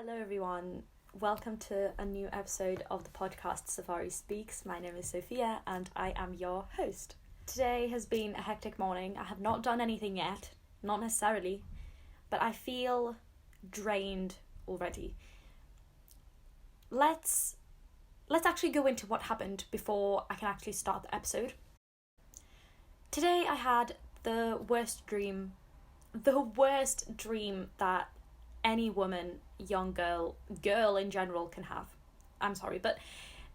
Hello everyone, welcome to a new episode of the podcast Safari Speaks. My name is Sofia and I am your host. Today has been a hectic morning. I have not done anything yet, not necessarily, but I feel drained already. Let's actually go into what happened before I can actually start the episode. Today I had the worst dream that any woman, young girl in general can have. I'm sorry, but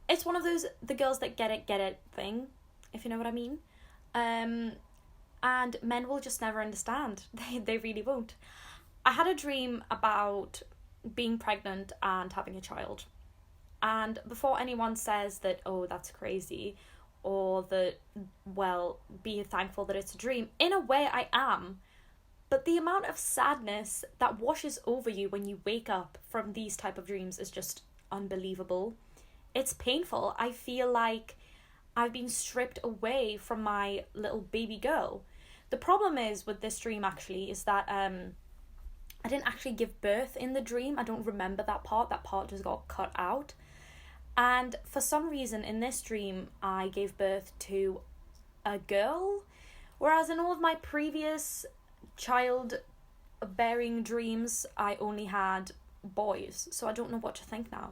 it's one of those the girls that get it thing, if you know what I mean. And men will just never understand. They really won't. I had a dream about being pregnant and having a child. And before anyone says that, oh, that's crazy, or that, well, be thankful that it's a dream, in a way I am. But the amount of sadness that washes over you when you wake up from these type of dreams is just unbelievable. It's painful. I feel like I've been stripped away from my little baby girl. The problem is with this dream actually is that I didn't actually give birth in the dream. I don't remember that part. That part just got cut out. And for some reason in this dream, I gave birth to a girl. Whereas in all of my previous child-bearing dreams, I only had boys. So I don't know what to think now.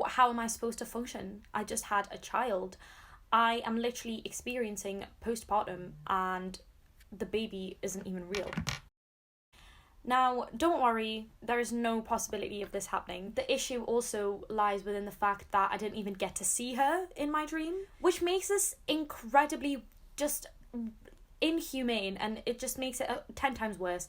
How am I supposed to function? I just had a child. I am literally experiencing postpartum and the baby isn't even real. Now, don't worry, there is no possibility of this happening. The issue also lies within the fact that I didn't even get to see her in my dream, which makes this incredibly just inhumane, and it just makes it 10 times worse.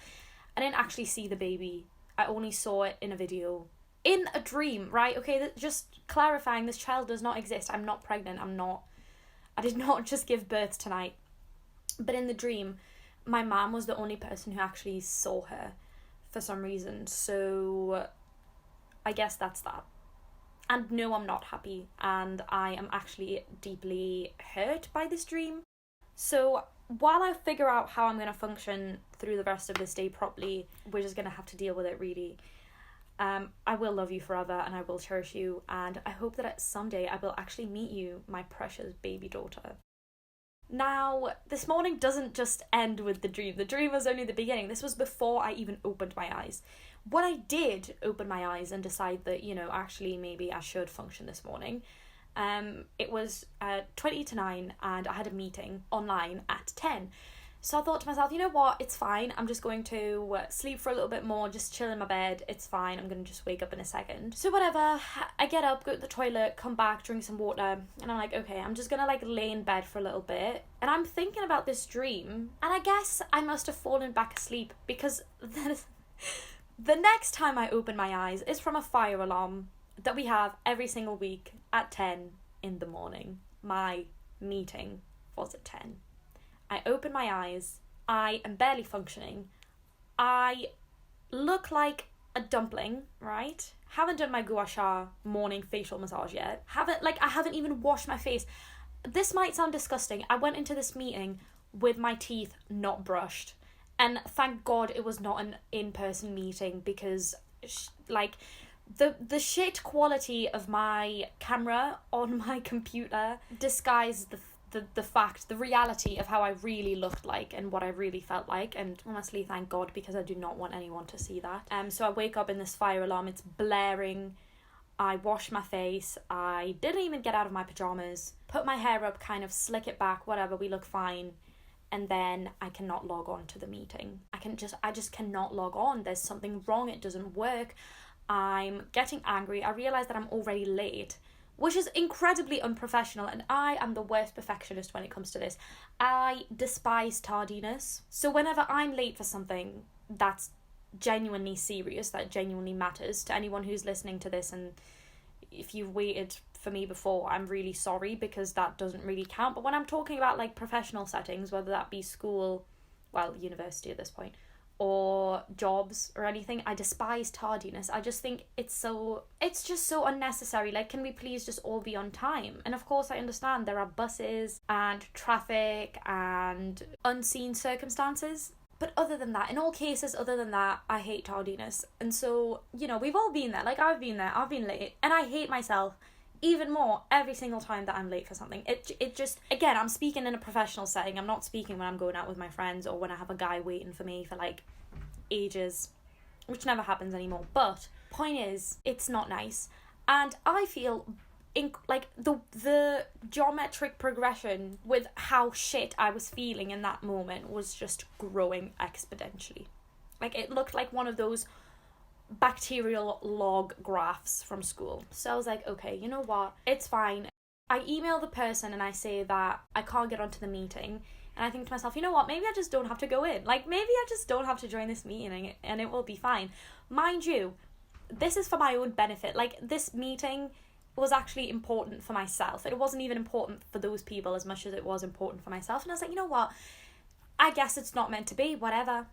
I didn't actually see the baby. I only saw it in a video. In a dream, right? Okay, just clarifying, this child does not exist. I'm not pregnant. I did not just give birth tonight. But in the dream, my mom was the only person who actually saw her for some reason. So I guess that's that. And no, I'm not happy. And I am actually deeply hurt by this dream. So while I figure out how I'm going to function through the rest of this day properly, we're just going to have to deal with it, really. I will love you forever and I will cherish you, and I hope that someday I will actually meet you, my precious baby daughter. Now, this morning doesn't just end with the dream. The dream was only the beginning. This was before I even opened my eyes. When I did open my eyes and decide that, actually maybe I should function this morning, it was 20 to 9 and I had a meeting online at 10. So I thought to myself, you know what, it's fine. I'm just going to sleep for a little bit more, just chill in my bed. It's fine. I'm going to just wake up in a second. So whatever, I get up, go to the toilet, come back, drink some water. And I'm like, okay, I'm just going to lay in bed for a little bit. And I'm thinking about this dream. And I guess I must have fallen back asleep because the next time I open my eyes is from a fire alarm that we have every single week at 10 in the morning. My meeting was at 10. I open my eyes. I am barely functioning. I look like a dumpling, right? Haven't done my gua sha morning facial massage yet. I haven't even washed my face. This might sound disgusting. I went into this meeting with my teeth not brushed. And thank God it was not an in-person meeting because the shit quality of my camera on my computer disguised the reality of how I really looked like and what I really felt like. And honestly, thank God, because I do not want anyone to see that. So I wake up in this fire alarm, it's blaring. I wash my face. I didn't even get out of my pajamas, put my hair up, kind of slick it back, whatever, we look fine. And then I cannot log on to the meeting. I just cannot log on. There's something wrong. It doesn't work. I'm getting angry. I realize that I'm already late, which is incredibly unprofessional, and I am the worst perfectionist when it comes to this. I despise tardiness. So whenever I'm late for something that's genuinely serious, that genuinely matters to anyone who's listening to this, and if you've waited for me before, I'm really sorry, because that doesn't really count. But when I'm talking about professional settings, whether that be school, well, university at this point, or jobs or anything, I despise tardiness. I just think it's just so unnecessary. Can we please just all be on time? And of course I understand there are buses and traffic and unseen circumstances, But other than that, in all cases other than that, I hate tardiness. And so, you know, we've all been there. Like, I've been there. I've been late. And I hate myself even more every single time that I'm late for something. It just, again, I'm speaking in a professional setting. I'm not speaking when I'm going out with my friends or when I have a guy waiting for me for, like, ages, which never happens anymore. But point is, it's not nice. And I feel like the geometric progression with how shit I was feeling in that moment was just growing exponentially. Like, it looked like one of those bacterial log graphs from school. So I was like, okay, you know what? It's fine. I email the person and I say that I can't get onto the meeting. And I think to myself, you know what? Maybe I just don't have to go in. Like, maybe I just don't have to join this meeting and it will be fine. Mind you, this is for my own benefit. Like, this meeting was actually important for myself. It wasn't even important for those people as much as it was important for myself. And I was like, you know what? I guess it's not meant to be. Whatever.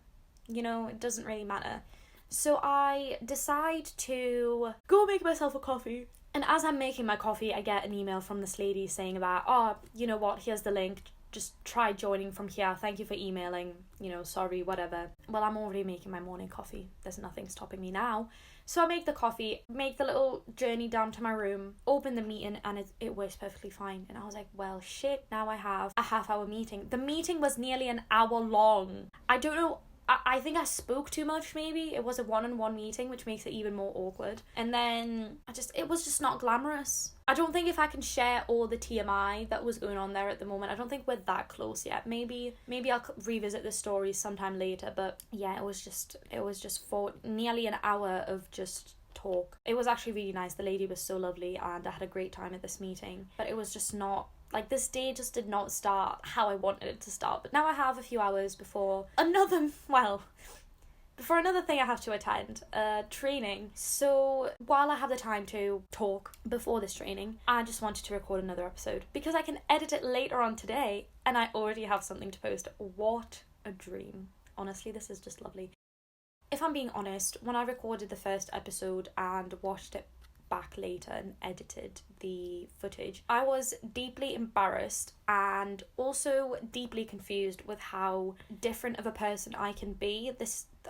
You know, it doesn't really matter. So I decide to go make myself a coffee. And as I'm making my coffee, I get an email from this lady saying about, oh, you know what, here's the link. Just try joining from here. Thank you for emailing. You know, sorry, whatever. Well, I'm already making my morning coffee. There's nothing stopping me now. So I make the coffee, make the little journey down to my room, open the meeting, and it works perfectly fine. And I was like, well, shit, now I have a half-hour meeting. The meeting was nearly an hour long. I don't know. I think I spoke too much, maybe. It was a one-on-one meeting, which makes it even more awkward. And then it was just not glamorous. I don't think if I can share all the TMI that was going on there at the moment. I don't think we're that close yet. Maybe I'll revisit the stories sometime later. But yeah, it was just for nearly an hour of just talk. It was actually really nice. The lady was so lovely and I had a great time at this meeting. But it was just not, like, this day just did not start how I wanted it to start. But now I have a few hours before another thing I have to attend, training. So while I have the time to talk before this training, I just wanted to record another episode because I can edit it later on today and I already have something to post. What a dream. Honestly, this is just lovely. If I'm being honest, when I recorded the first episode and watched it back later and edited the footage, I was deeply embarrassed and also deeply confused with how different of a person I can be.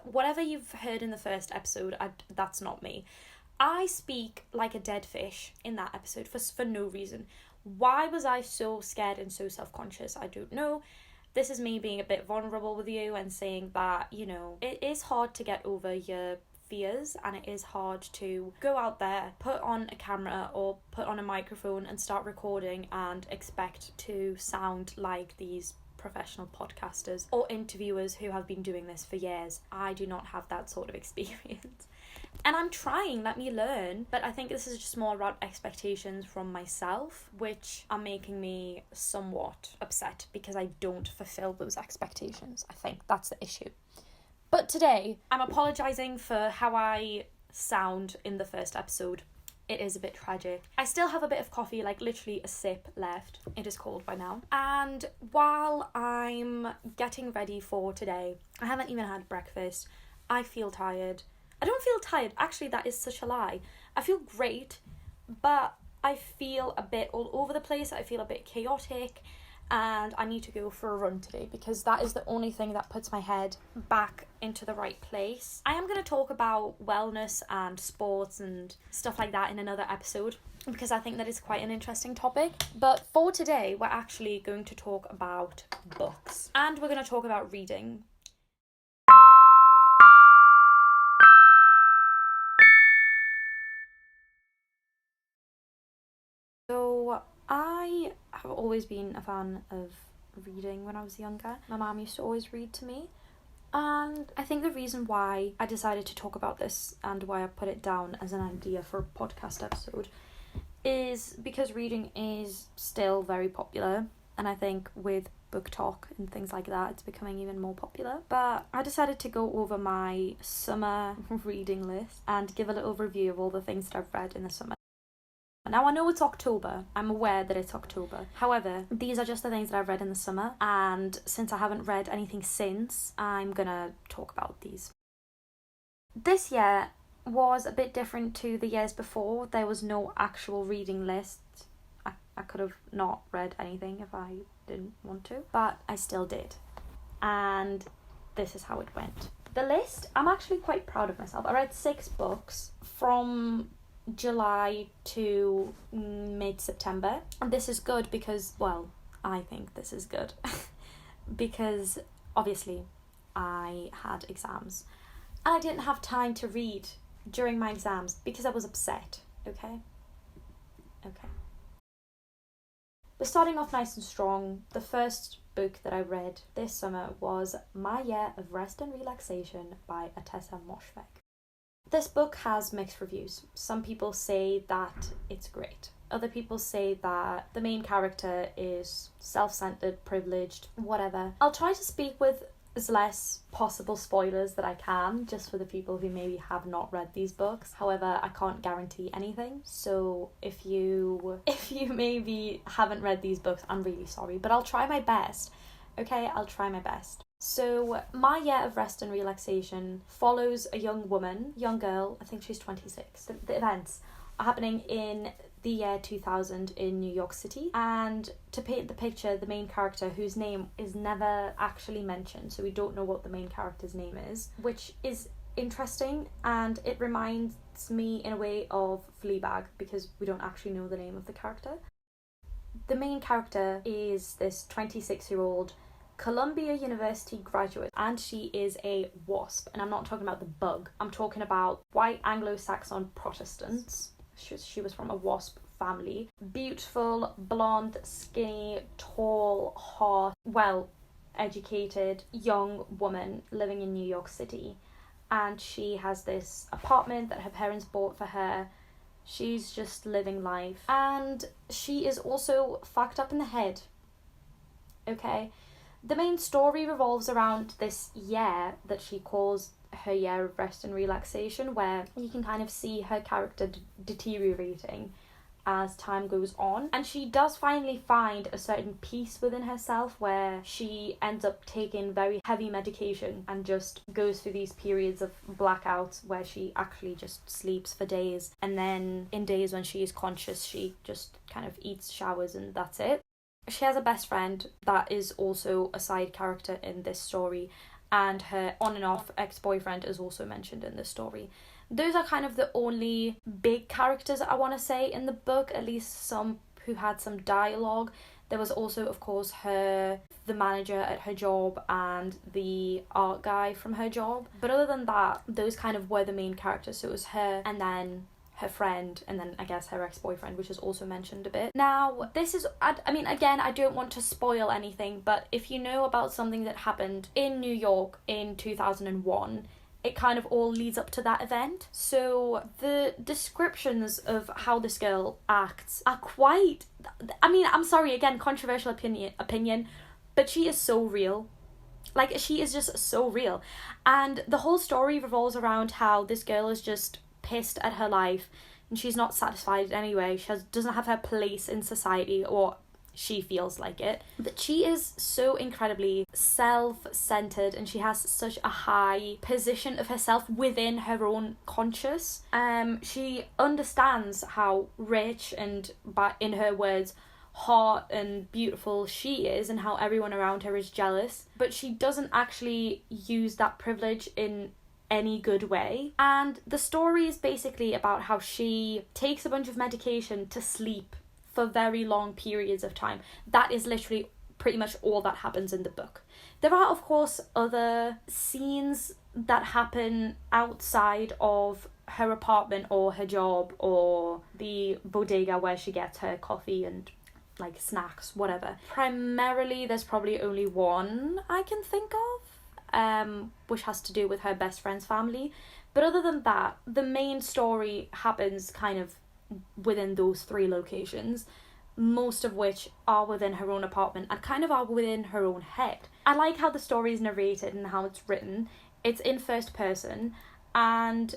Whatever you've heard in the first episode, that's not me. I speak like a dead fish in that episode for no reason. Why was I so scared and so self-conscious? I don't know. This is me being a bit vulnerable with you and saying that, you know, it is hard to get over your fears and it is hard to go out there, put on a camera or put on a microphone and start recording and expect to sound like these professional podcasters or interviewers who have been doing this for years. I do not have that sort of experience. And I'm trying, let me learn, but I think this is just more about expectations from myself, which are making me somewhat upset because I don't fulfill those expectations. I think that's the issue. But today, I'm apologising for how I sound in the first episode. It is a bit tragic. I still have a bit of coffee, like literally a sip left. It is cold by now. And while I'm getting ready for today, I haven't even had breakfast. I feel tired. I don't feel tired. Actually, that is such a lie. I feel great, but I feel a bit all over the place. I feel a bit chaotic. And I need to go for a run today because that is the only thing that puts my head back into the right place. I am going to talk about wellness and sports and stuff like that in another episode because I think that is quite an interesting topic. But for today, we're actually going to talk about books and we're going to talk about reading. So I have always been a fan of reading when I was younger. My mum used to always read to me. And I think the reason why I decided to talk about this and why I put it down as an idea for a podcast episode is because reading is still very popular. And I think with book talk and things like that, it's becoming even more popular. But I decided to go over my summer reading list and give a little review of all the things that I've read in the summer. Now, I know it's October. I'm aware that it's October. However, these are just the things that I've read in the summer. And since I haven't read anything since, I'm gonna talk about these. This year was a bit different to the years before. There was no actual reading list. I could have not read anything if I didn't want to, but I still did. And this is how it went. The list, I'm actually quite proud of myself. I read 6 books from July to mid-September. And this is good because, well, I think this is good. Because, obviously, I had exams. And I didn't have time to read during my exams because I was upset, okay? Okay. But starting off nice and strong, the first book that I read this summer was My Year of Rest and Relaxation by Atessa Moshfegh. This book has mixed reviews. Some people say that it's great. Other people say that the main character is self-centered, privileged, whatever. I'll try to speak with as less possible spoilers that I can, just for the people who maybe have not read these books. However, I can't guarantee anything. So if you maybe haven't read these books, I'm really sorry, but I'll try my best. Okay, I'll try my best. So, My Year of Rest and Relaxation follows a young girl, I think she's 26. The events are happening in the year 2000 in New York City, and to paint the picture, the main character, whose name is never actually mentioned, so we don't know what the main character's name is, which is interesting, and it reminds me in a way of Fleabag, because we don't actually know the name of the character. The main character is this 26-year-old Columbia University graduate, and she is a WASP, and I'm not talking about the bug, I'm talking about white Anglo-Saxon Protestants. She was from a WASP family. Beautiful, blonde, skinny, tall, hot, well-educated young woman living in New York City. And she has this apartment that her parents bought for her. She's just living life. And she is also fucked up in the head. Okay? The main story revolves around this year that she calls her year of rest and relaxation, where you can kind of see her character deteriorating as time goes on, and she does finally find a certain peace within herself where she ends up taking very heavy medication and just goes through these periods of blackouts where she actually just sleeps for days, and then in days when she is conscious she just kind of eats, showers, and that's it. She has a best friend that is also a side character in this story, and her on and off ex-boyfriend is also mentioned in this story. Those are kind of the only big characters I want to say in the book, at least some who had some dialogue. There was also, of course, the manager at her job and the art guy from her job. But other than that, those kind of were the main characters. So it was her and then her friend, and then I guess her ex-boyfriend, which is also mentioned a bit. Now, this is, I mean, again, I don't want to spoil anything, but if you know about something that happened in New York in 2001, it kind of all leads up to that event. So the descriptions of how this girl acts are quite, I mean, I'm sorry, again, controversial opinion, but she is so real. Like, she is just so real. And the whole story revolves around how this girl is just pissed at her life and she's not satisfied anyway. She doesn't have her place in society, or she feels like it. But she is so incredibly self-centered and she has such a high position of herself within her own conscious. She understands how rich and, in her words, hot and beautiful she is, and how everyone around her is jealous, but she doesn't actually use that privilege in any good way. And the story is basically about how she takes a bunch of medication to sleep for very long periods of time. That is literally pretty much all that happens in the book. There are, of course, other scenes that happen outside of her apartment or her job or the bodega where she gets her coffee and like snacks, whatever. Primarily, there's probably only one I can think of, which has to do with her best friend's family. But other than that, the main story happens kind of within those 3 locations, most of which are within her own apartment and kind of are within her own head. I like how the story is narrated and how it's written. It's in first person, and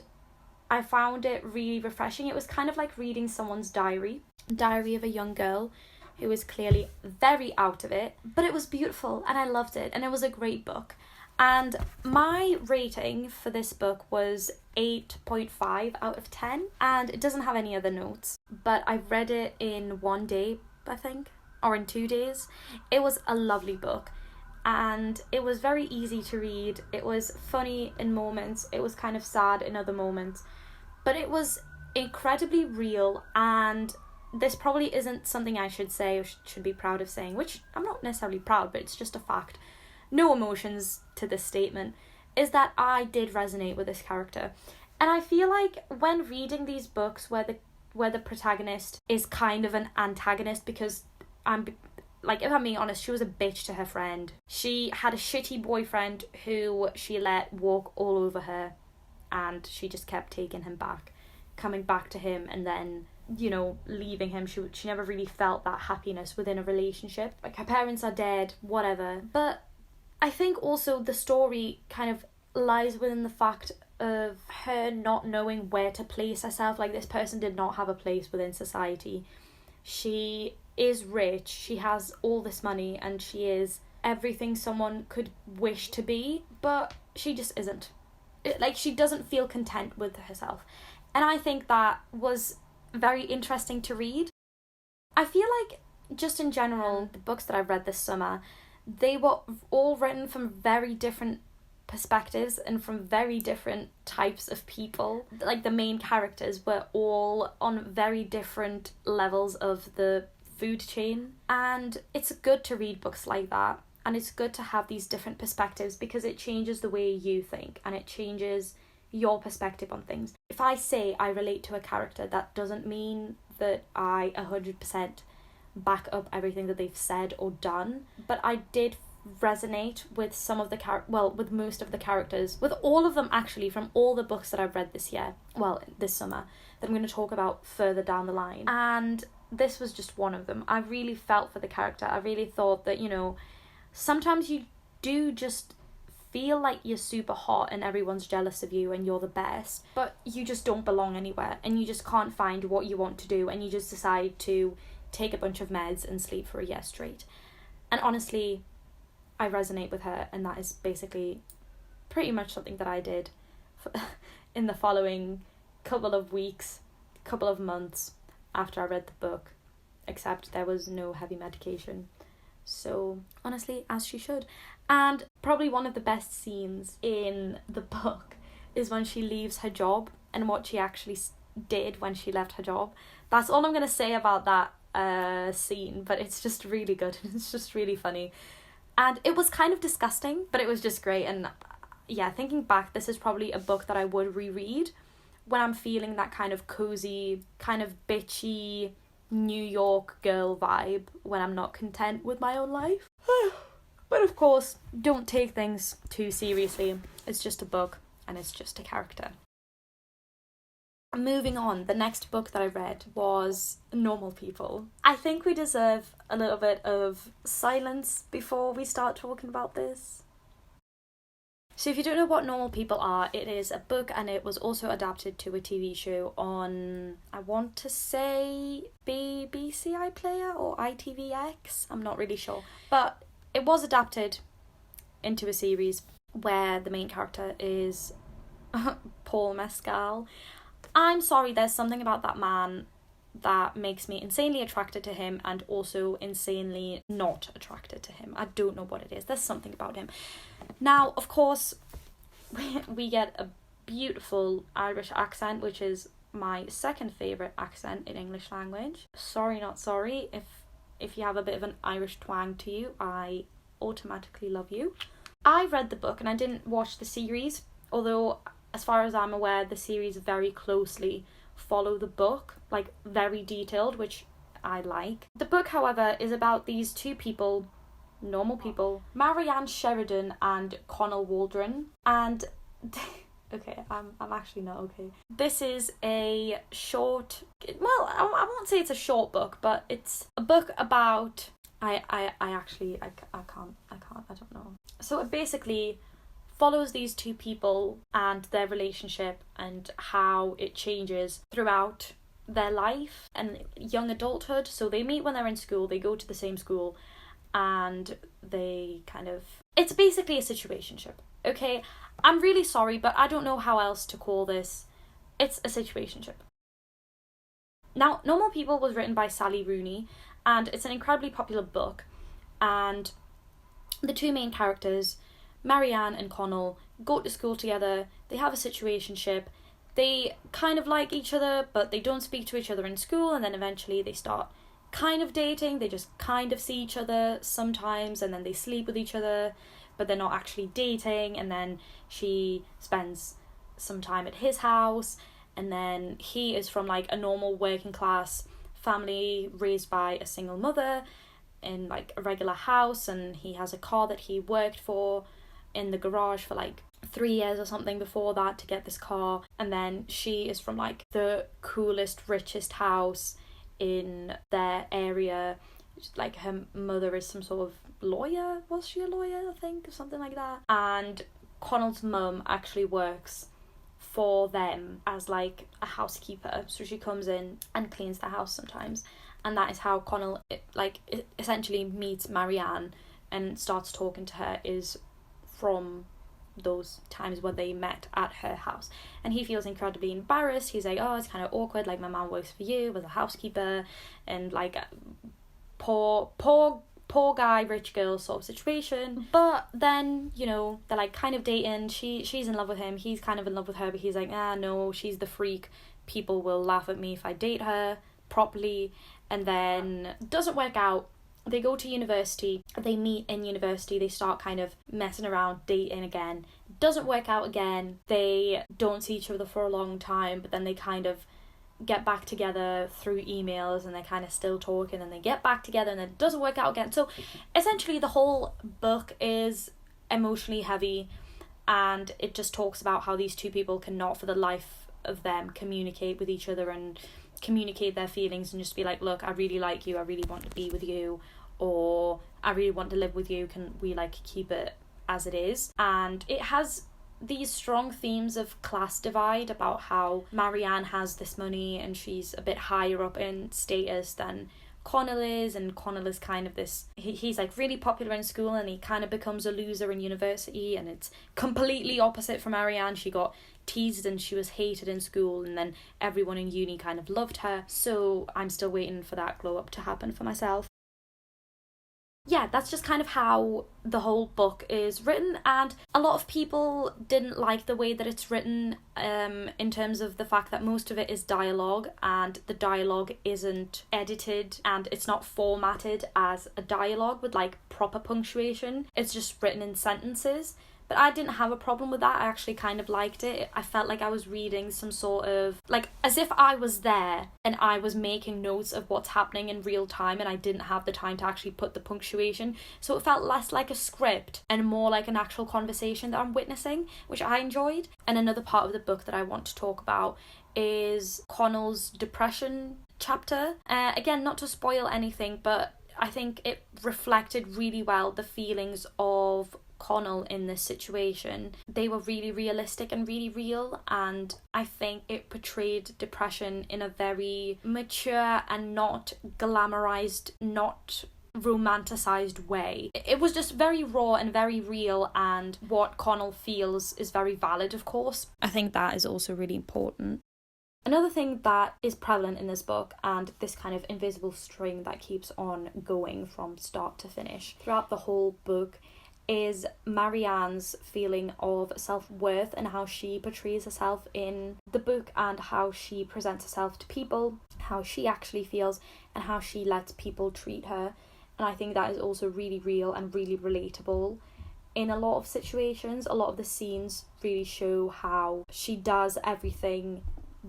I found it really refreshing. It was kind of like reading someone's diary of a young girl who was clearly very out of it, but it was beautiful and I loved it, and it was a great book. And my rating for this book was 8.5 out of 10, and it doesn't have any other notes, but I read it in 1 day, I think, or in 2 days. It was a lovely book. and it was very easy to read. It was funny in moments, it was kind of sad in other moments, but it was incredibly real. And this probably isn't something I should say or should be proud of saying, which I'm not necessarily proud, but it's just a fact. No emotions to this statement, is that I did resonate with this character. And I feel like when reading these books where the protagonist is kind of an antagonist, because if I'm being honest, she was a bitch to her friend. She had a shitty boyfriend who she let walk all over her, and she just kept taking him back, coming back to him, and then, leaving him. She never really felt that happiness within a relationship. Like, her parents are dead, whatever. But I think also the story kind of lies within the fact of her not knowing where to place herself. Like, this person did not have a place within society. She is rich, she has all this money, and she is everything someone could wish to be, but she just isn't. She doesn't feel content with herself. And I think that was very interesting to read. I feel like, just in general, the books that I've read this summer, they were all written from very different perspectives and from very different types of people. Like, the main characters were all on very different levels of the food chain, and it's good to read books like that, and it's good to have these different perspectives, because it changes the way you think and it changes your perspective on things. If I say I relate to a character, that doesn't mean that I 100% back up everything that they've said or done, but I did resonate with some of the with most of the characters, with all of them actually, from all the books that I've read this summer, that I'm going to talk about further down the line. And this was just one of them. I really felt for the character. I really thought that, sometimes you do just feel like you're super hot and everyone's jealous of you and you're the best, but you just don't belong anywhere and you just can't find what you want to do, and you just decide to take a bunch of meds and sleep for a year straight. And honestly, I resonate with her, and that is basically pretty much something that I did in the following couple of weeks, couple of months after I read the book, except there was no heavy medication. So honestly, as she should. And probably one of the best scenes in the book is when she leaves her job and what she actually did when she left her job. That's all I'm going to say about that scene, but it's just really good. It's just really funny. And it was kind of disgusting, but it was just great. And yeah, thinking back, this is probably a book that I would reread when I'm feeling that kind of cozy, kind of bitchy New York girl vibe, when I'm not content with my own life. But of course, don't take things too seriously. It's just a book and it's just a character. Moving on, the next book that I read was Normal People. I think we deserve a little bit of silence before we start talking about this. So if you don't know what Normal People are, it is a book, and it was also adapted to a TV show on, I want to say, BBC iPlayer or ITVX, I'm not really sure. But it was adapted into a series where the main character is Paul Mescal. I'm sorry, there's something about that man that makes me insanely attracted to him and also insanely not attracted to him. I don't know what it is. There's something about him. Now, of course, we get a beautiful Irish accent, which is my second favourite accent in English language. Sorry, not sorry. If you have a bit of an Irish twang to you, I automatically love you. I read the book and I didn't watch the series, although as far as I'm aware, the series very closely follow the book, like very detailed, which I like. The book, however, is about these two people, normal people, Marianne Sheridan and Connell Waldron, and okay, I'm actually not okay. This is a short, well, I won't say it's a short book, but it's a book about, I don't know. So it basically follows these two people and their relationship and how it changes throughout their life and young adulthood. So they meet when they're in school, they go to the same school, and they kind of, it's basically a situationship. Okay, I'm really sorry, but I don't know how else to call this. It's a situationship. Now, Normal People was written by Sally Rooney, and it's an incredibly popular book, and the two main characters, Marianne and Connell, go to school together, they have a situationship, they kind of like each other, but they don't speak to each other in school, and then eventually they start kind of dating. They just kind of see each other sometimes, and then they sleep with each other, but they're not actually dating, and then she spends some time at his house, and then he is from like a normal working class family raised by a single mother in like a regular house, and he has a car that he worked for in the garage for like 3 years or something before that to get this car. And then she is from like the coolest, richest house in their area. Like her mother is some sort of lawyer. Was she a lawyer, I think, or something like that? And Connell's mum actually works for them as like a housekeeper, so she comes in and cleans the house sometimes. And that is how Connell essentially meets Marianne and starts talking to her, is from those times where they met at her house. And he feels incredibly embarrassed. He's like, oh, it's kind of awkward, like my mum works for you as a housekeeper, and like poor guy, rich girl sort of situation. But then, you know, they're like kind of dating. She's in love with him, he's kind of in love with her, but he's like, no, she's the freak, people will laugh at me if I date her properly. And then doesn't work out. They go to university, they meet in university, they start kind of messing around, dating again. Doesn't work out again. They don't see each other for a long time, but then they kind of get back together through emails, and they're kind of still talking, and they get back together, and then it doesn't work out again. So essentially the whole book is emotionally heavy, and it just talks about how these two people cannot for the life of them communicate with each other and communicate their feelings, and just be like, look, I really like you, I really want to be with you, or I really want to live with you, can we like keep it as it is? And it has these strong themes of class divide, about how Marianne has this money and she's a bit higher up in status than Connell is, and Connell is kind of this, he's like really popular in school, and he kind of becomes a loser in university, and it's completely opposite from Marianne. She got teased and she was hated in school, and then everyone in uni kind of loved her. So I'm still waiting for that glow up to happen for myself. Yeah, that's just kind of how the whole book is written, and a lot of people didn't like the way that it's written, in terms of the fact that most of it is dialogue, and the dialogue isn't edited, and it's not formatted as a dialogue with like proper punctuation. It's just written in sentences. But I didn't have a problem with that. I actually kind of liked it. I felt like I was reading some sort of, like, as if I was there and I was making notes of what's happening in real time, and I didn't have the time to actually put the punctuation. So it felt less like a script and more like an actual conversation that I'm witnessing, which I enjoyed. And another part of the book that I want to talk about is Connell's depression chapter. Again, not to spoil anything, but I think it reflected really well the feelings of Connell in this situation. They were really realistic and really real, and I think it portrayed depression in a very mature and not glamorized, not romanticized way. It was just very raw and very real, and what Connell feels is very valid, of course. I think that is also really important. Another thing that is prevalent in this book, and this kind of invisible string that keeps on going from start to finish throughout the whole book, is Marianne's feeling of self-worth and how she portrays herself in the book, and how she presents herself to people, how she actually feels, and how she lets people treat her. And I think that is also really real and really relatable in a lot of situations. A lot of the scenes really show how she does everything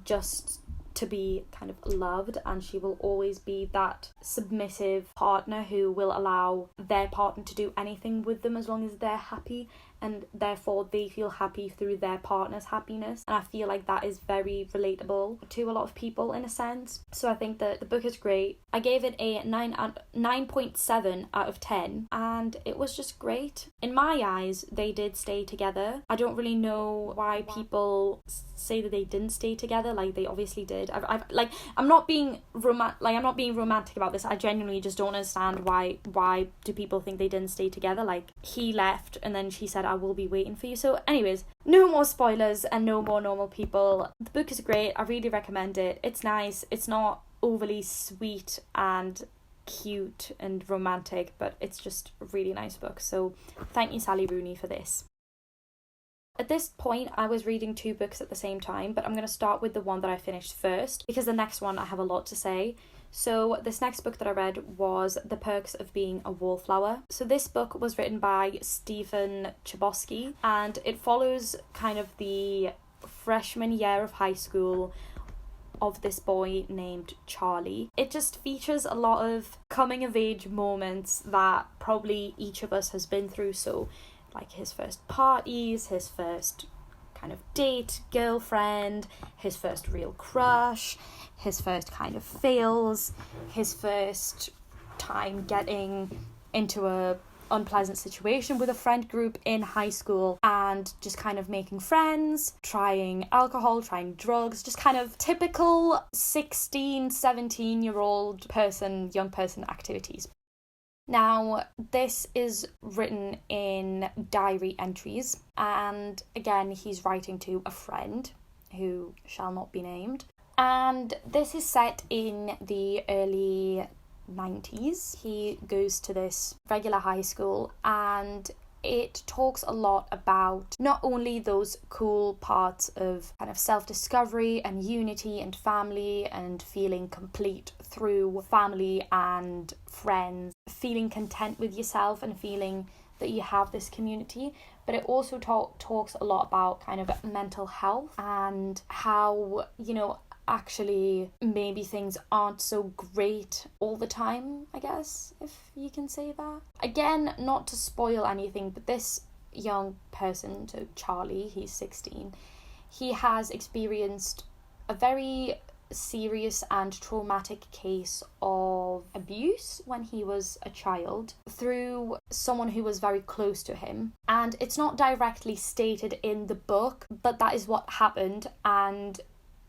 just to be kind of loved, and she will always be that submissive partner who will allow their partner to do anything with them as long as they're happy, and therefore they feel happy through their partner's happiness. And I feel like that is very relatable to a lot of people in a sense. So I think that the book is great. I gave it a 9.7 out of 10, and it was just great. In my eyes, they did stay together. I don't really know why people say that they didn't stay together. Like, they obviously did. I'm not being romantic about this. I genuinely just don't understand why do people think they didn't stay together. Like, he left and then she said, I will be waiting for you. So anyways, no more spoilers and no more normal people. The book is great. I really recommend it. It's nice. It's not overly sweet and cute and romantic, but it's just a really nice book. So thank you, Sally Rooney, for this. At this point, I was reading 2 books at the same time, but I'm going to start with the one that I finished first, because the next one I have a lot to say. So this next book that I read was The Perks of Being a Wallflower. So this book was written by Stephen Chbosky, and it follows kind of the freshman year of high school of this boy named Charlie. It just features a lot of coming of age moments that probably each of us has been through. So like his first parties, his first kind of date, girlfriend, his first real crush, his first kind of fails, his first time getting into a unpleasant situation with a friend group in high school, and just kind of making friends, trying alcohol, trying drugs, just kind of typical 16, 17-year-old young person activities. Now, this is written in diary entries, and again, he's writing to a friend who shall not be named. And this is set in the early 90s. He goes to this regular high school, and it talks a lot about not only those cool parts of kind of self-discovery and unity and family and feeling complete through family and friends, feeling content with yourself and feeling that you have this community, but it also talks a lot about kind of mental health and how, actually maybe things aren't so great all the time, I guess, if you can say that. Again, not to spoil anything, but this young person, so Charlie, he's 16, he has experienced a very serious and traumatic case of abuse when he was a child through someone who was very close to him. And it's not directly stated in the book, but that is what happened. And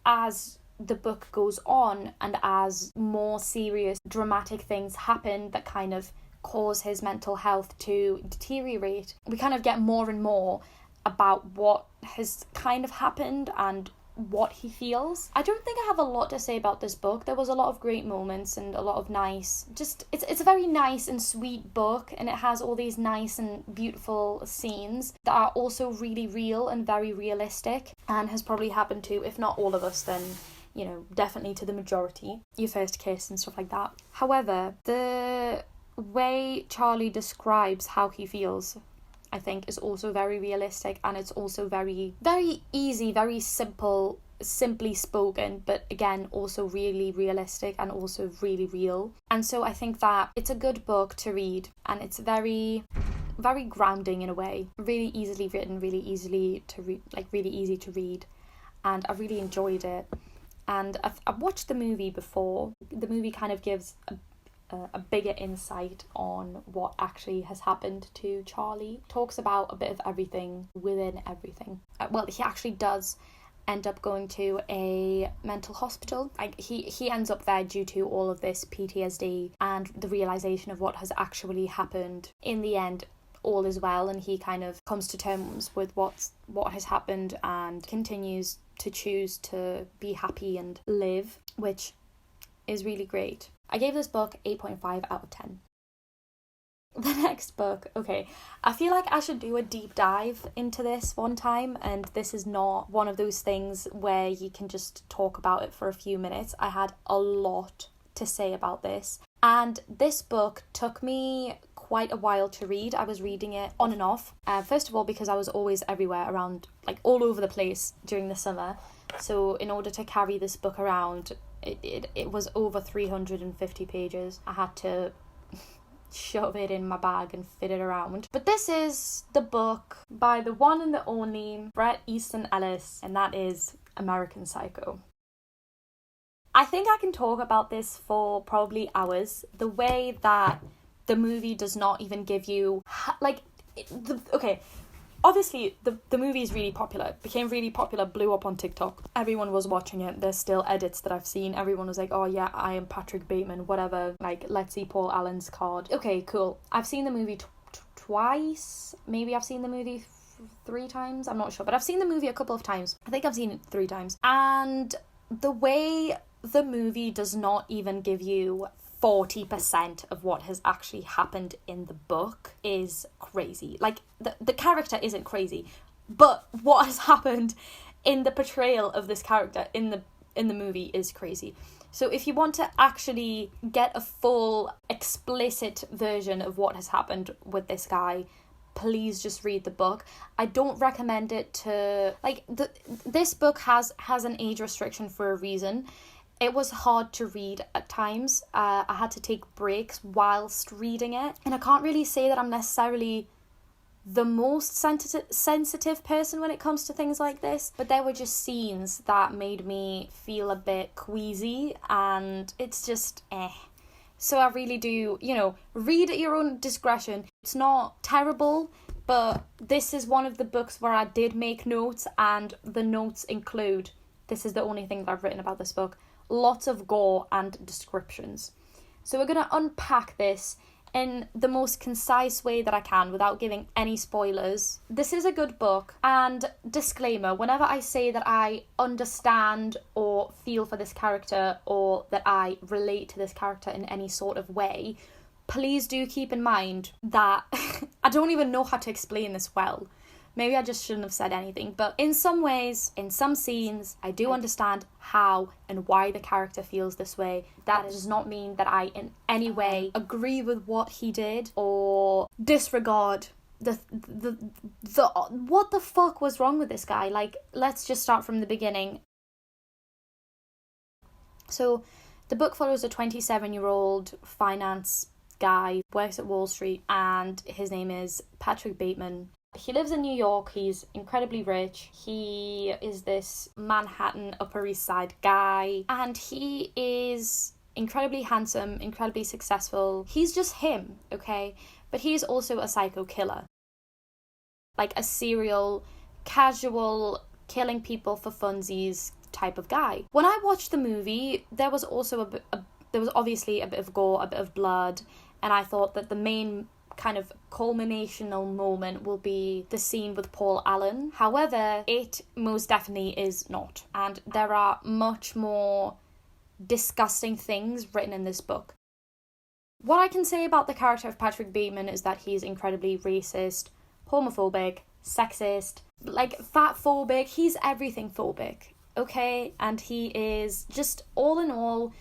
as the book goes on and as more serious, dramatic things happen that kind of cause his mental health to deteriorate, we kind of get more and more about what has kind of happened and what he feels. I don't think I have a lot to say about this book. There was a lot of great moments and a lot of nice, it's a very nice and sweet book, and it has all these nice and beautiful scenes that are also really real and very realistic, and has probably happened to, if not all of us, then definitely to the majority, your first kiss and stuff like that. However, the way Charlie describes how he feels, I think, is also very realistic, and it's also very, very easy, very simply spoken, but again, also really realistic and also really real. And so I think that it's a good book to read, and it's very, very grounding in a way. Really easily written, really easily to read, really easy to read, and I really enjoyed it. And I've watched the movie before. The movie kind of gives a bigger insight on what actually has happened to Charlie. Talks about a bit of everything within everything. He actually does end up going to a mental hospital. He ends up there due to all of this PTSD and the realization of what has actually happened. In the end, all is well, and he kind of comes to terms with what has happened and continues to choose to be happy and live, which is really great. I gave this book 8.5 out of 10. The next book, okay, I feel like I should do a deep dive into this one time, and this is not one of those things where you can just talk about it for a few minutes. I had a lot to say about this, and this book took me quite a while to read. I was reading it on and off. First of all, because I was always everywhere around, all over the place during the summer. So in order to carry this book around, it was over 350 pages. I had to shove it in my bag and fit it around. But this is the book by the one and the only Bret Easton Ellis, and that is American Psycho. I think I can talk about this for probably hours. The way that the movie does not even give you obviously the movie is really popular. It became really popular, blew up on TikTok. Everyone was watching it. There's still edits that I've seen. Everyone was like, oh yeah, I am Patrick Bateman, whatever. Let's see Paul Allen's card. Okay, cool. I've seen the movie twice. Maybe I've seen the movie 3 times. I'm not sure. But I've seen the movie a couple of times. I think I've seen it 3 times. And the way the movie does not even give you 40% of what has actually happened in the book is crazy. Like, the character isn't crazy, but what has happened in the portrayal of this character in the movie is crazy. So if you want to actually get a full, explicit version of what has happened with this guy, please just read the book. I don't recommend it to... Like, this book has an age restriction for a reason. It was hard to read at times. I had to take breaks whilst reading it. And I can't really say that I'm necessarily the most sensitive person when it comes to things like this, but there were just scenes that made me feel a bit queasy, and it's just so I really do, read at your own discretion. It's not terrible, but this is one of the books where I did make notes, and the notes include, this is the only thing that I've written about this book, lots of gore and descriptions. So we're going to unpack this in the most concise way that I can without giving any spoilers. This is a good book, and disclaimer, whenever I say that I understand or feel for this character or that I relate to this character in any sort of way, please do keep in mind that I don't even know how to explain this well. Maybe I just shouldn't have said anything, but in some ways, in some scenes, I do understand how and why the character feels this way. That does not mean that I in any way agree with what he did or disregard the what the fuck was wrong with this guy. Like, let's just start from the beginning. So the book follows a 27-year-old finance guy, works at Wall Street, and his name is Patrick Bateman. He lives in New York. He's incredibly rich. He is this Manhattan Upper East Side guy, and he is incredibly handsome, incredibly successful. He's just him, okay? But he's also a psycho killer. Like a serial, casual, killing people for funsies type of guy. When I watched the movie, there was also there was obviously a bit of gore, a bit of blood, and I thought that the main kind of culminational moment will be the scene with Paul Allen. However, it most definitely is not. And there are much more disgusting things written in this book. What I can say about the character of Patrick Bateman is that he's incredibly racist, homophobic, sexist, like fat-phobic. He's everything phobic, okay? And he is just, all in all,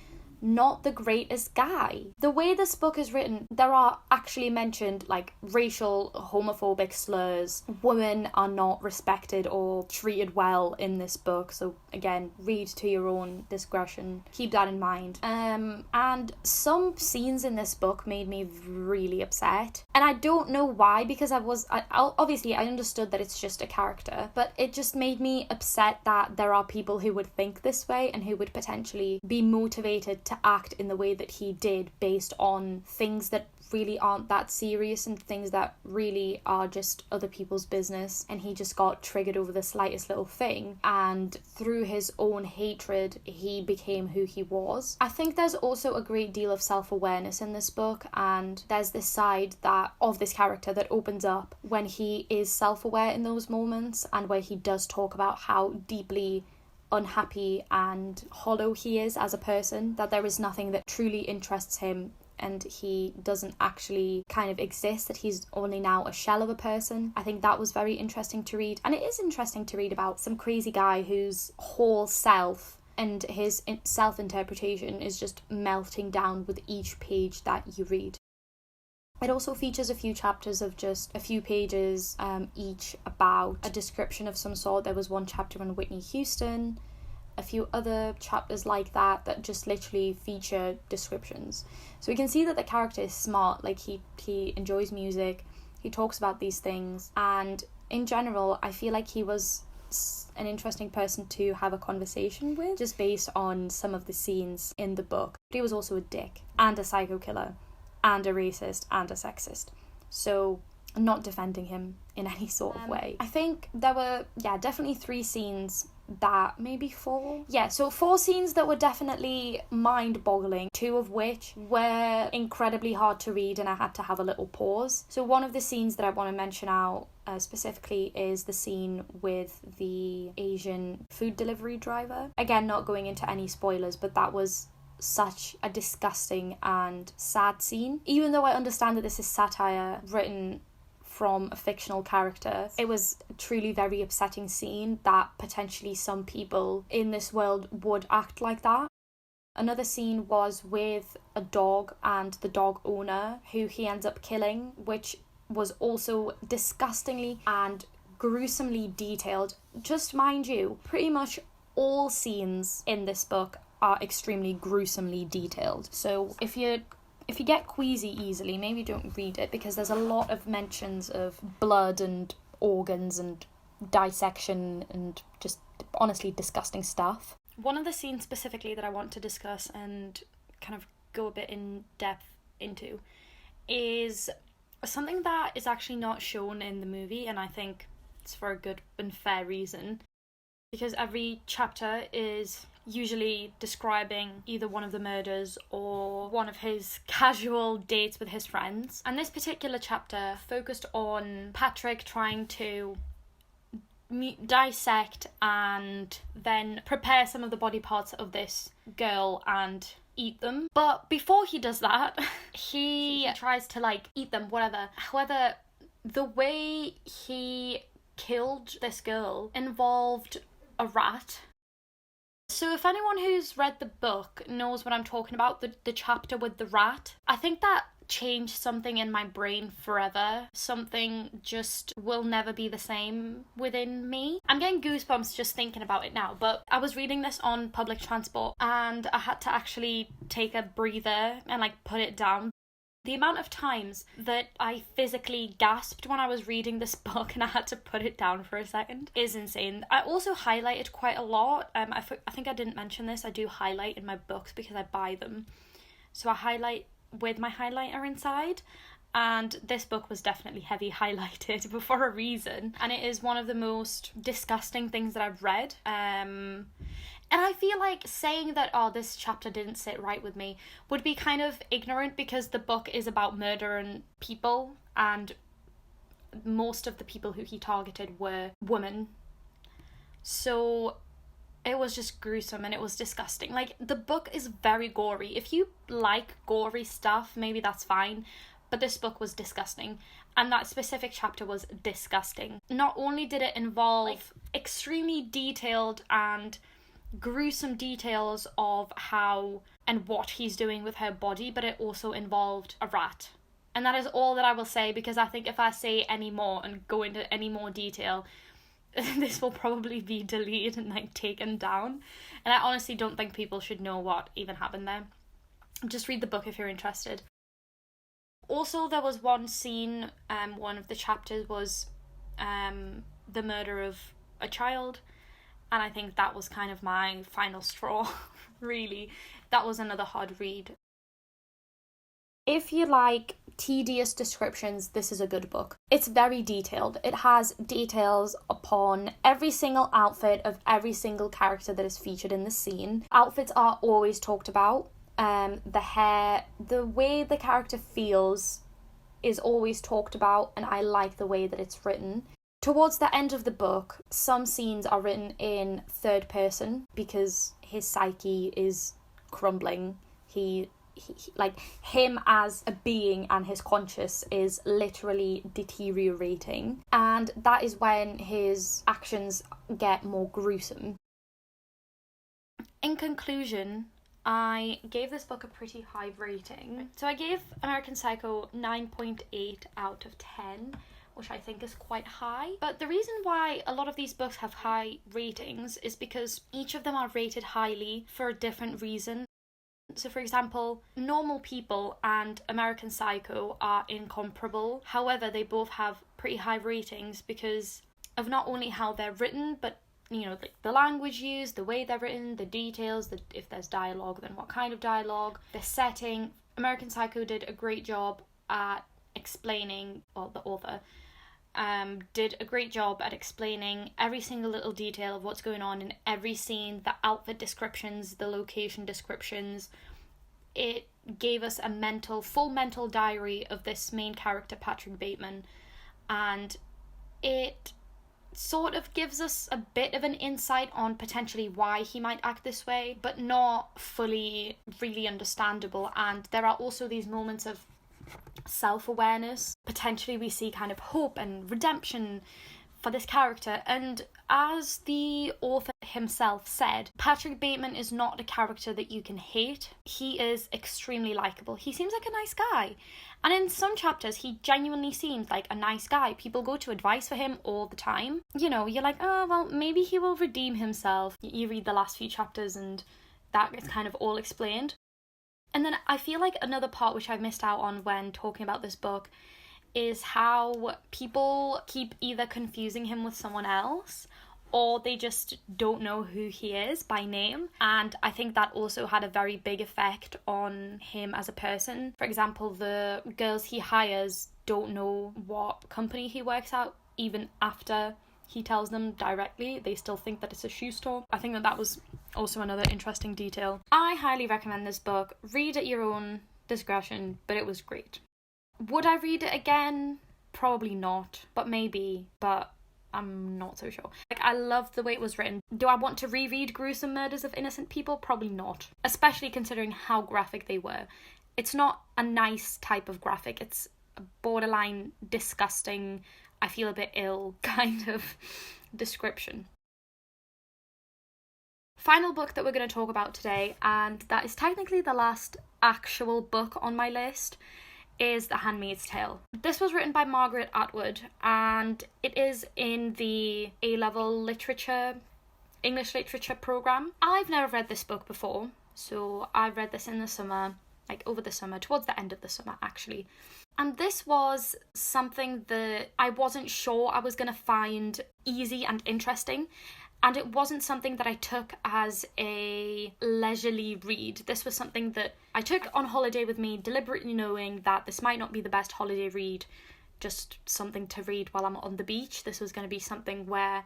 not the greatest guy. The way this book is written, there are actually mentioned like racial, homophobic slurs. Women are not respected or treated well in this book. So again, read to your own discretion. Keep that in mind. And some scenes in this book made me really upset. And I don't know why, because obviously I understood that it's just a character, but it just made me upset that there are people who would think this way and who would potentially be motivated to act in the way that he did based on things that really aren't that serious and things that really are just other people's business, and he just got triggered over the slightest little thing, and through his own hatred he became who he was. I think there's also a great deal of self-awareness in this book, and there's this side of this character that opens up when he is self-aware in those moments, and where he does talk about how deeply unhappy and hollow he is as a person, that there is nothing that truly interests him and he doesn't actually kind of exist, that he's only now a shell of a person. I think that was very interesting to read, and it is interesting to read about some crazy guy whose whole self and his self-interpretation is just melting down with each page that you read. It also features a few chapters of just a few pages each about a description of some sort. There was one chapter on Whitney Houston, a few other chapters like that just literally feature descriptions. So we can see that the character is smart, like he enjoys music, he talks about these things, and in general I feel like he was an interesting person to have a conversation with, just based on some of the scenes in the book. But he was also a dick and a psycho killer and a racist and a sexist. So I'm not defending him in any sort of way. I think there were, definitely 3 scenes that, maybe 4? Yeah, so 4 scenes that were definitely mind-boggling, 2 of which were incredibly hard to read and I had to have a little pause. So one of the scenes that I want to mention out specifically is the scene with the Asian food delivery driver. Again, not going into any spoilers, but that was such a disgusting and sad scene. Even though I understand that this is satire written from a fictional character, it was a truly very upsetting scene that potentially some people in this world would act like that. Another scene was with a dog and the dog owner who he ends up killing, which was also disgustingly and gruesomely detailed. Just mind you, pretty much all scenes in this book are extremely gruesomely detailed. So if you get queasy easily, maybe don't read it, because there's a lot of mentions of blood and organs and dissection and just honestly disgusting stuff. One of the scenes specifically that I want to discuss and kind of go a bit in depth into is something that is actually not shown in the movie, and I think it's for a good and fair reason, because every chapter is usually describing either one of the murders or one of his casual dates with his friends. And this particular chapter focused on Patrick trying to dissect and then prepare some of the body parts of this girl and eat them. But before he does that, he tries to eat them, whatever. However, the way he killed this girl involved a rat. So if anyone who's read the book knows what I'm talking about, the chapter with the rat, I think that changed something in my brain forever. Something just will never be the same within me. I'm getting goosebumps just thinking about it now, but I was reading this on public transport and I had to actually take a breather and put it down. The amount of times that I physically gasped when I was reading this book and I had to put it down for a second is insane. I also highlighted quite a lot. I think I didn't mention this. I do highlight in my books because I buy them. So I highlight with my highlighter inside. And this book was definitely heavy highlighted, but for a reason. And it is one of the most disgusting things that I've read. And I feel like saying that, this chapter didn't sit right with me would be kind of ignorant, because the book is about murdering people and most of the people who he targeted were women. So it was just gruesome and it was disgusting. The book is very gory. If you like gory stuff, maybe that's fine. But this book was disgusting. And that specific chapter was disgusting. Not only did it involve extremely detailed and gruesome details of how and what he's doing with her body, but it also involved a rat. And that is all that I will say, because I think if I say any more and go into any more detail, this will probably be deleted and taken down. And I honestly don't think people should know what even happened there. Just read the book if you're interested. Also, there was one scene, one of the chapters was the murder of a child, and I think that was kind of my final straw, really. That was another hard read. If you like tedious descriptions, this is a good book. It's very detailed. It has details upon every single outfit of every single character that is featured in the scene. Outfits are always talked about. The hair, the way the character feels is always talked about, and I like the way that it's written. Towards the end of the book, some scenes are written in third person because his psyche is crumbling. He him as a being and his conscious is literally deteriorating, and that is when his actions get more gruesome. In conclusion, I gave this book a pretty high rating. So I gave American Psycho 9.8 out of 10, which I think is quite high. But the reason why a lot of these books have high ratings is because each of them are rated highly for a different reason. So for example, Normal People and American Psycho are incomparable. However, they both have pretty high ratings because of not only how they're written, but the language used, the way they're written, the details, if there's dialogue, then what kind of dialogue, the setting. American Psycho did a great job at explaining, well, the author did a great job at explaining every single little detail of what's going on in every scene, the outfit descriptions, the location descriptions. It gave us a full mental diary of this main character, Patrick Bateman, and it sort of gives us a bit of an insight on potentially why he might act this way, but not fully really understandable. And there are also these moments of self-awareness. Potentially we see kind of hope and redemption for this character. And as the author himself said, Patrick Bateman is not a character that you can hate. He is extremely likable. He seems like a nice guy. And in some chapters, he genuinely seems like a nice guy. People go to advice for him all the time. You know, you're like, oh, well, maybe he will redeem himself. You read the last few chapters and that is kind of all explained. And then I feel like another part which I missed out on when talking about this book is how people keep either confusing him with someone else or they just don't know who he is by name. And I think that also had a very big effect on him as a person. For example, the girls he hires don't know what company he works at, even after he tells them directly. They still think that it's a shoe store. I think that was also another interesting detail. I highly recommend this book. Read at your own discretion, but it was great. Would I read it again? Probably not, but maybe, but I'm not so sure. Like, I love the way it was written. Do I want to reread gruesome murders of innocent people? Probably not, especially considering how graphic they were. It's not a nice type of graphic. It's a borderline disgusting, I feel a bit ill kind of description. Final book that we're going to talk about today, and that is technically the last actual book on my list, is The Handmaid's Tale. This was written by Margaret Atwood, and it is in the A-level literature, English literature program. I've never read this book before, so I read this in the summer, like over the summer, towards the end of the summer actually. And this was something that I wasn't sure I was going to find easy and interesting. And it wasn't something that I took as a leisurely read. This was something that I took on holiday with me, deliberately knowing that this might not be the best holiday read, just something to read while I'm on the beach. This was going to be something where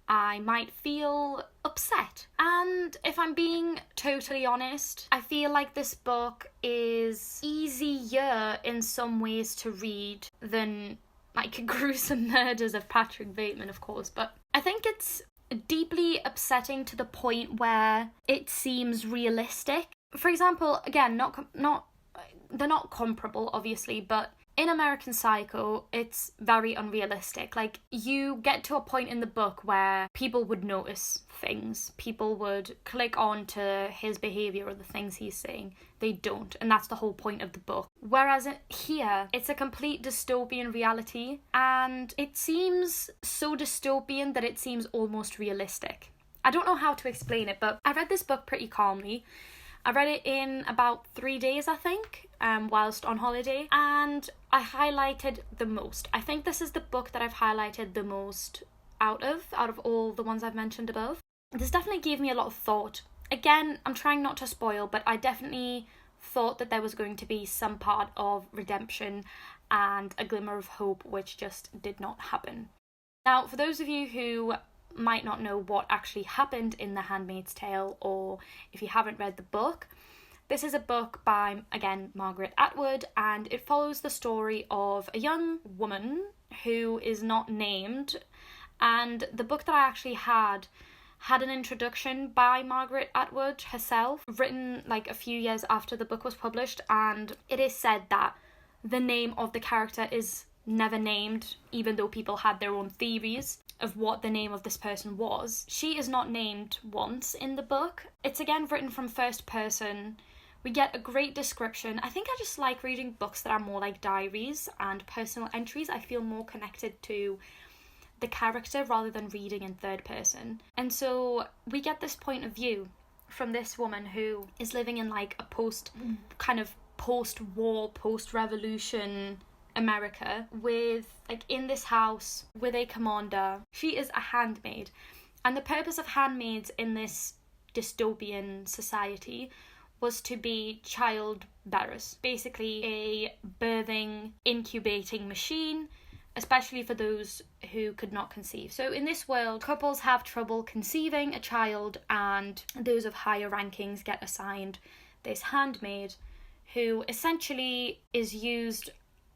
I might feel upset. And if I'm being totally honest, I feel like this book is easier in some ways to read than like Gruesome Murders of Patrick Bateman, of course. But I think it's deeply upsetting to the point where it seems realistic. For example, again, they're not comparable, obviously, but in American Psycho, it's very unrealistic. Like, you get to a point in the book where people would notice things. People would click on to his behaviour or the things he's saying. They don't, and that's the whole point of the book. Whereas here, it's a complete dystopian reality, and it seems so dystopian that it seems almost realistic. I don't know how to explain it, but I read this book pretty calmly. I read it in about 3 days, I think, whilst on holiday, and I highlighted the most. I think this is the book that I've highlighted the most out of all the ones I've mentioned above. This definitely gave me a lot of thought. Again, I'm trying not to spoil, but I definitely thought that there was going to be some part of redemption and a glimmer of hope, which just did not happen. Now, for those of you who might not know what actually happened in The Handmaid's Tale, or if you haven't read the book, this is a book by, again, Margaret Atwood, and it follows the story of a young woman who is not named. And the book that I actually had an introduction by Margaret Atwood herself, written like a few years after the book was published, and it is said that the name of the character is never named, even though people had their own theories of what the name of this person was. She is not named once in the book. It's again written from first person. We get a great description. I think I just like reading books that are more like diaries and personal entries. I feel more connected to the character rather than reading in third person. And so we get this point of view from this woman who is living in like a post-war, post-revolution America, with like in this house with a commander. She is a handmaid, and the purpose of handmaids in this dystopian society was to be child bearers, basically a birthing, incubating machine, especially for those who could not conceive. So in this world, couples have trouble conceiving a child, and those of higher rankings get assigned this handmaid, who essentially is used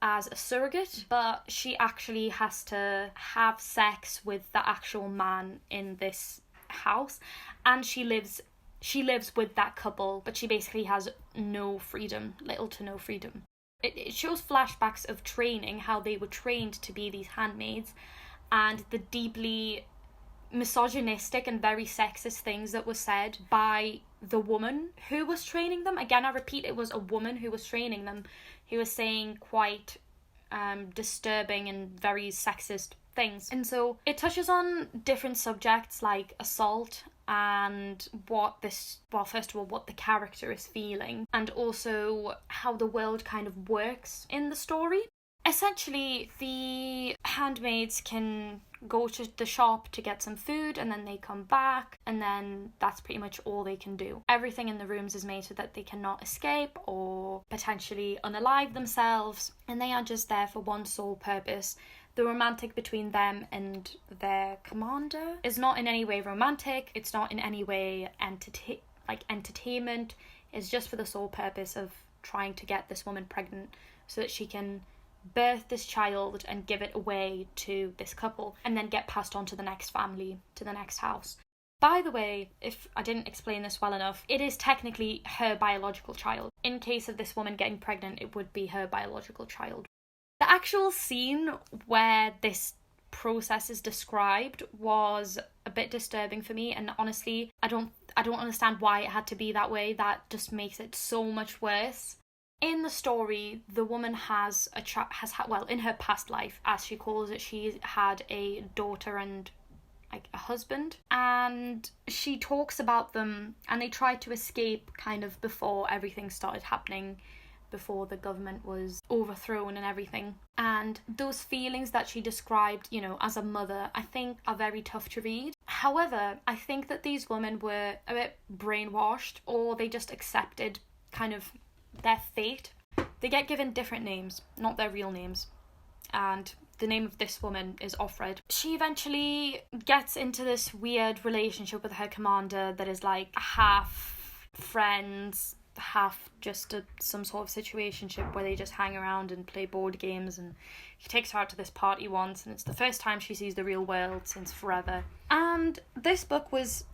as a surrogate, but she actually has to have sex with the actual man in this house, and she lives with that couple, but she basically has no freedom, little to no freedom. It shows flashbacks of training, how they were trained to be these handmaids, and the deeply misogynistic and very sexist things that were said by the woman who was training them. Again, I repeat, it was a woman who was training them, who was saying quite disturbing and very sexist things. And so it touches on different subjects like assault and first of all, what the character is feeling, and also how the world kind of works in the story. Essentially, the handmaids can go to the shop to get some food, and then they come back, and then that's pretty much all they can do. Everything in the rooms is made so that they cannot escape or potentially unalive themselves, and they are just there for one sole purpose. The romantic between them and their commander is not in any way romantic. It's not in any way entertainment. It's just for the sole purpose of trying to get this woman pregnant so that she can birth this child and give it away to this couple, and then get passed on to the next family, to the next house. By the way, if I didn't explain this well enough, it is technically her biological child. In case of this woman getting pregnant, it would be her biological child. The actual scene where this process is described was a bit disturbing for me, and honestly, I don't understand why it had to be that way. That just makes it so much worse. In the story, the woman has in her past life, as she calls it, she had a daughter and like a husband, and she talks about them, and they tried to escape kind of before everything started happening, before the government was overthrown and everything. And those feelings that she described, as a mother, I think are very tough to read. However, I think that these women were a bit brainwashed, or they just accepted kind of their fate. They get given different names, not their real names. And the name of this woman is Offred. She eventually gets into this weird relationship with her commander that is like half friends, half just some sort of situationship where they just hang around and play board games, and he takes her out to this party once, and it's the first time she sees the real world since forever. And this book was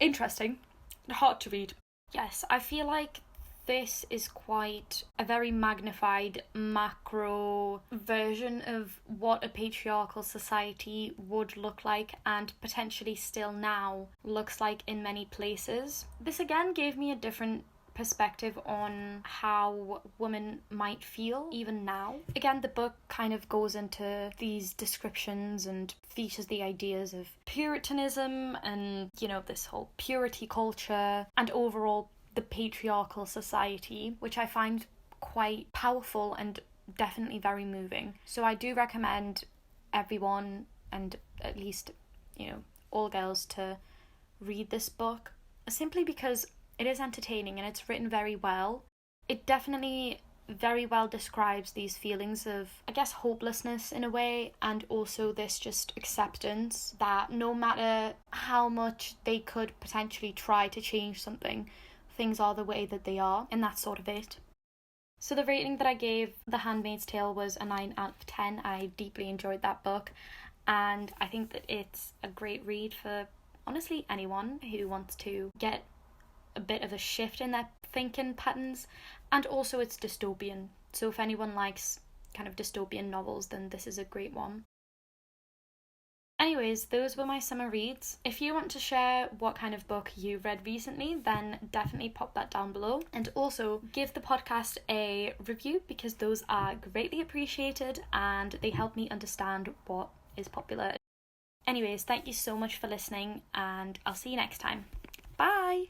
interesting and hard to read. Yes, I feel like this is quite a very magnified macro version of what a patriarchal society would look like, and potentially still now looks like in many places. This again gave me a different perspective on how women might feel even now. Again, the book kind of goes into these descriptions and features the ideas of Puritanism and, this whole purity culture, and overall the patriarchal society, which I find quite powerful and definitely very moving. So I do recommend everyone, and at least, all girls, to read this book, simply because it is entertaining and it's written very well. It definitely very well describes these feelings of, I guess, hopelessness in a way, and also this just acceptance that no matter how much they could potentially try to change something, things are the way that they are, and that's sort of it. So the rating that I gave The Handmaid's Tale was a 9 out of 10. I deeply enjoyed that book, and I think that it's a great read for, honestly, anyone who wants to get a bit of a shift in their thinking patterns, and also it's dystopian. So if anyone likes kind of dystopian novels, then this is a great one. Anyways, those were my summer reads. If you want to share what kind of book you read recently, then definitely pop that down below. And also give the podcast a review, because those are greatly appreciated and they help me understand what is popular. Anyways, thank you so much for listening, and I'll see you next time. Bye!